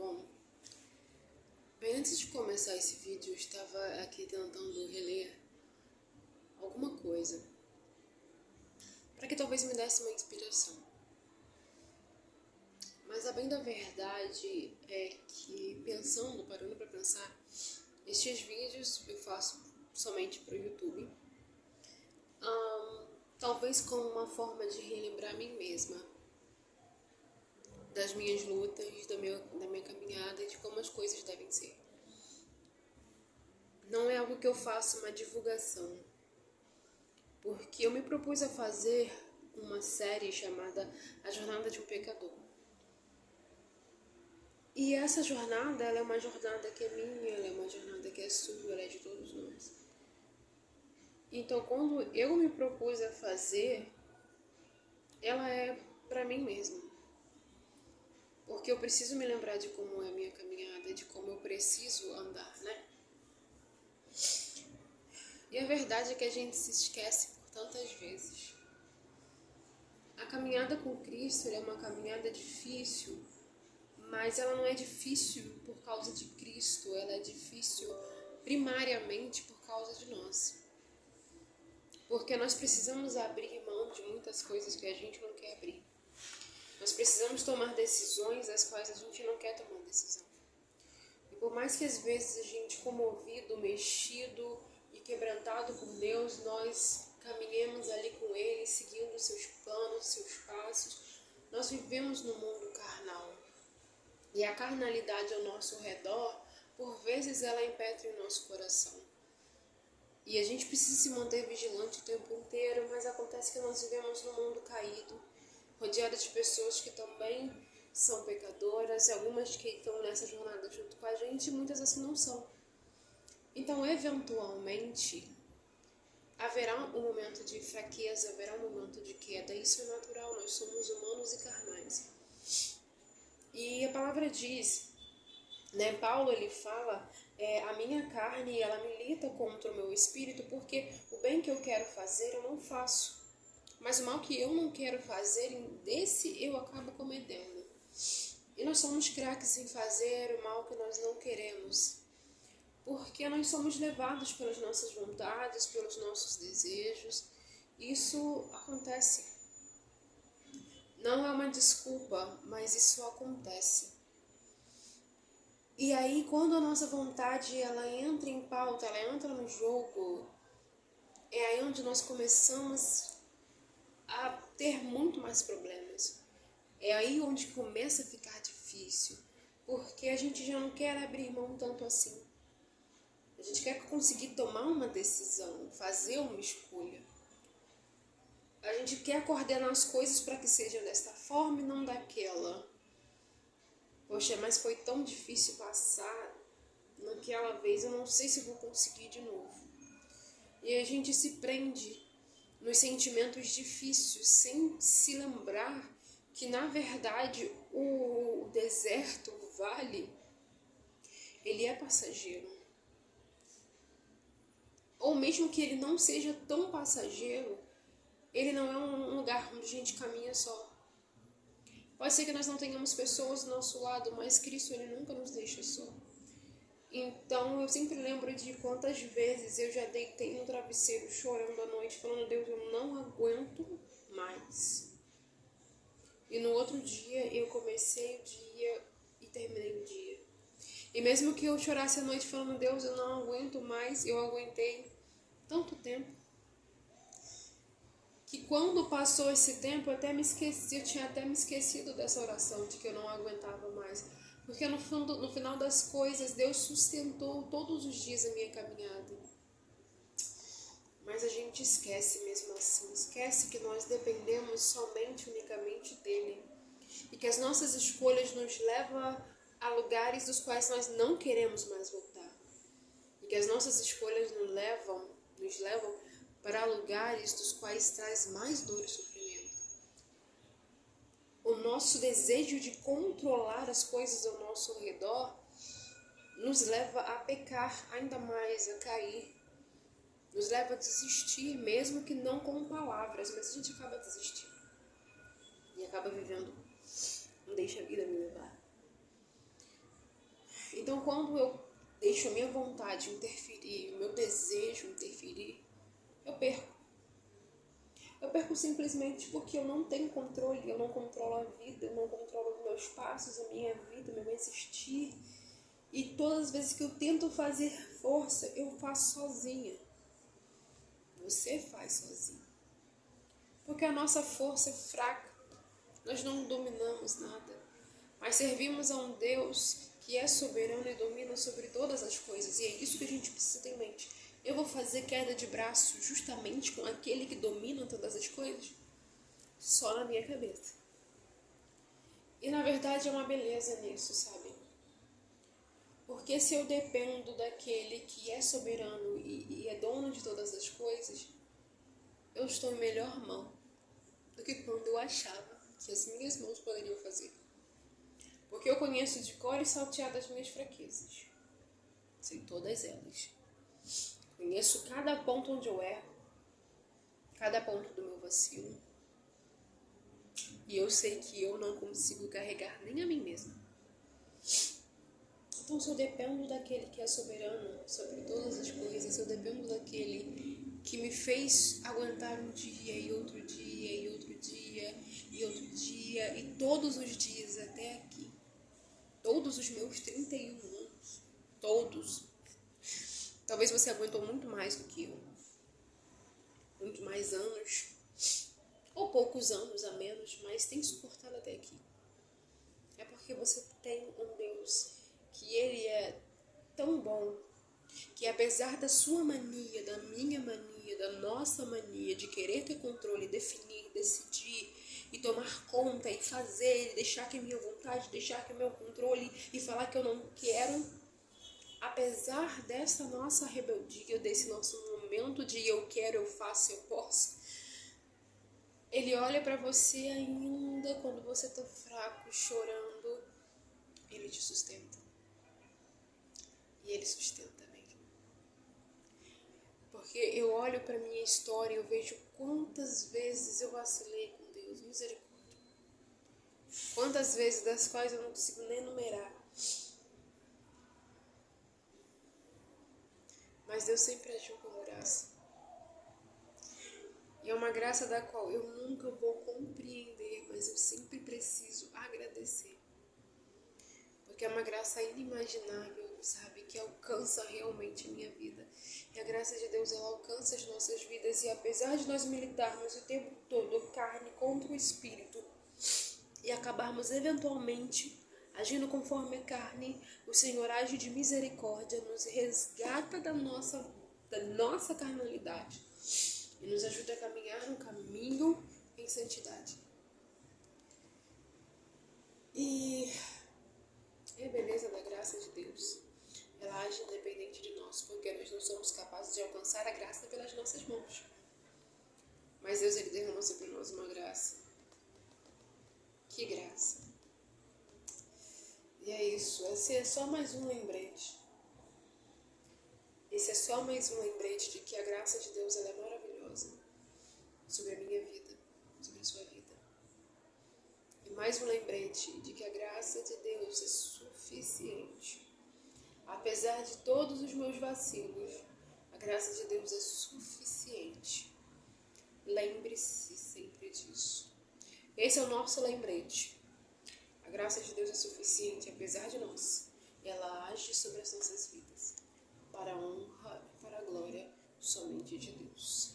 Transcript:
Bom, bem antes de começar esse vídeo, eu estava aqui tentando reler alguma coisa para que talvez me desse uma inspiração. Mas a bem da verdade é que, parando para pensar, estes vídeos eu faço somente para o YouTube, talvez como uma forma de relembrar a mim mesma, das minhas lutas, da minha caminhada e de como as coisas devem ser. Não é algo que eu faça uma divulgação, porque eu me propus a fazer uma série chamada A Jornada de um Pecador. E essa jornada, ela é uma jornada que é minha, ela é uma jornada que é sua, ela é de todos nós. Então, quando eu me propus a fazer, ela é para mim mesma. Porque eu preciso me lembrar de como é a minha caminhada, de como eu preciso andar, né? E a verdade é que a gente se esquece por tantas vezes. A caminhada com Cristo é uma caminhada difícil, mas ela não é difícil por causa de Cristo, ela é difícil primariamente por causa de nós. Porque nós precisamos abrir mão de muitas coisas que a gente não quer abrir. Nós precisamos tomar decisões das quais a gente não quer tomar decisão. E por mais que às vezes a gente, comovido, mexido e quebrantado por Deus, nós caminhemos ali com Ele, seguindo os seus planos, seus passos, nós vivemos no mundo carnal. E a carnalidade ao nosso redor, por vezes ela impetra em nosso coração. E a gente precisa se manter vigilante o tempo inteiro, mas acontece que nós vivemos num mundo caído, rodeado de pessoas que também são pecadoras, algumas que estão nessa jornada junto com a gente e muitas assim não são. Então, eventualmente, haverá um momento de fraqueza, haverá um momento de queda. Isso é natural, nós somos humanos e carnais. E a palavra diz, Paulo ele fala, a minha carne ela milita contra o meu espírito porque o bem que eu quero fazer eu não faço. Mas o mal que eu não quero fazer, desse eu acabo cometendo. E nós somos craques em fazer o mal que nós não queremos. Porque nós somos levados pelas nossas vontades, pelos nossos desejos. Isso acontece. Não é uma desculpa, mas isso acontece. E aí, quando a nossa vontade ela entra em pauta, ela entra no jogo, é aí onde nós começamos a ter muito mais problemas. É aí onde começa a ficar difícil, porque a gente já não quer abrir mão tanto assim. A gente quer conseguir tomar uma decisão, fazer uma escolha. A gente quer coordenar as coisas para que sejam desta forma e não daquela. Poxa, mas foi tão difícil passar naquela vez, eu não sei se vou conseguir de novo. E a gente se prende nos sentimentos difíceis, sem se lembrar que, na verdade, o deserto, o vale, ele é passageiro. Ou mesmo que ele não seja tão passageiro, ele não é um lugar onde a gente caminha só. Pode ser que nós não tenhamos pessoas do nosso lado, mas Cristo ele nunca nos deixa só. Então eu sempre lembro de quantas vezes eu já deitei no travesseiro chorando à noite, falando, Deus, eu não aguento mais. E no outro dia eu comecei o dia e terminei o dia. E mesmo que eu chorasse à noite falando, Deus, eu não aguento mais, eu aguentei tanto tempo. Que quando passou esse tempo, eu tinha até me esquecido dessa oração, de que eu não aguentava mais. Porque no final das coisas, Deus sustentou todos os dias a minha caminhada. Mas a gente esquece mesmo assim, esquece que nós dependemos somente, unicamente dEle. E que as nossas escolhas nos levam a lugares dos quais nós não queremos mais voltar. E que as nossas escolhas nos levam para lugares dos quais traz mais dor e sofrimento. O nosso desejo de controlar as coisas ao nosso redor nos leva a pecar ainda mais, a cair. Nos leva a desistir, mesmo que não com palavras, mas a gente acaba desistindo. E acaba vivendo um deixa a vida me levar. Então, quando eu deixo a minha vontade interferir, o meu desejo interferir, eu perco. Eu perco simplesmente porque eu não tenho controle, eu não controlo a vida, eu não controlo os meus passos, a minha vida, o meu existir. E todas as vezes que eu tento fazer força, eu faço sozinha. Você faz sozinho. Porque a nossa força é fraca. Nós não dominamos nada. Mas servimos a um Deus que é soberano e domina sobre todas as coisas. E é isso que a gente precisa ter em mente. Eu vou fazer queda de braço justamente com aquele que domina todas as coisas? Só na minha cabeça. E na verdade é uma beleza nisso, sabe? Porque se eu dependo daquele que é soberano e é dono de todas as coisas, eu estou em melhor mão do que quando eu achava que as minhas mãos poderiam fazer. Porque eu conheço de cor e salteado as minhas fraquezas. Sei todas elas. Conheço cada ponto onde eu erro, cada ponto do meu vacilo. E eu sei que eu não consigo carregar nem a mim mesma. Então, se eu dependo daquele que é soberano sobre todas as coisas, se eu dependo daquele que me fez aguentar um dia e outro dia e outro dia e outro dia e todos os dias até aqui, todos os meus 31 anos, todos. Talvez você aguentou muito mais do que eu, muito mais anos, ou poucos anos a menos, mas tem suportado até aqui. É porque você tem um Deus que Ele é tão bom, que apesar da sua mania, da minha mania, da nossa mania de querer ter controle, definir, decidir e tomar conta e fazer, e deixar que é minha vontade, deixar que é meu controle e falar que eu não quero, apesar dessa nossa rebeldia, desse nosso momento de eu quero, eu faço, eu posso, Ele olha pra você ainda quando você tá fraco, chorando, Ele te sustenta. E Ele sustenta mesmo. Porque eu olho pra minha história e eu vejo quantas vezes eu vacilei com Deus, misericórdia. Quantas vezes das quais eu não consigo nem enumerar. Mas Deus sempre agiu com graça. E é uma graça da qual eu nunca vou compreender, mas eu sempre preciso agradecer. Porque é uma graça inimaginável, sabe? Que alcança realmente a minha vida. E a graça de Deus, ela alcança as nossas vidas. E apesar de nós militarmos o tempo todo carne contra o espírito e acabarmos eventualmente agindo conforme a carne, o Senhor age de misericórdia, nos resgata da nossa carnalidade e nos ajuda a caminhar no caminho em santidade. E é a beleza da graça de Deus. Ela age independente de nós, porque nós não somos capazes de alcançar a graça pelas nossas mãos. Mas Deus, Ele derrama sobre nós uma graça. Que graça! E é isso, esse é só mais um lembrete. Esse é só mais um lembrete de que a graça de Deus ela é maravilhosa sobre a minha vida, sobre a sua vida. E mais um lembrete de que a graça de Deus é suficiente. Apesar de todos os meus vacilos, a graça de Deus é suficiente. Lembre-se sempre disso. Esse é o nosso lembrete. A graça de Deus é suficiente, apesar de nós. Ela age sobre as nossas vidas, para a honra e para a glória somente de Deus.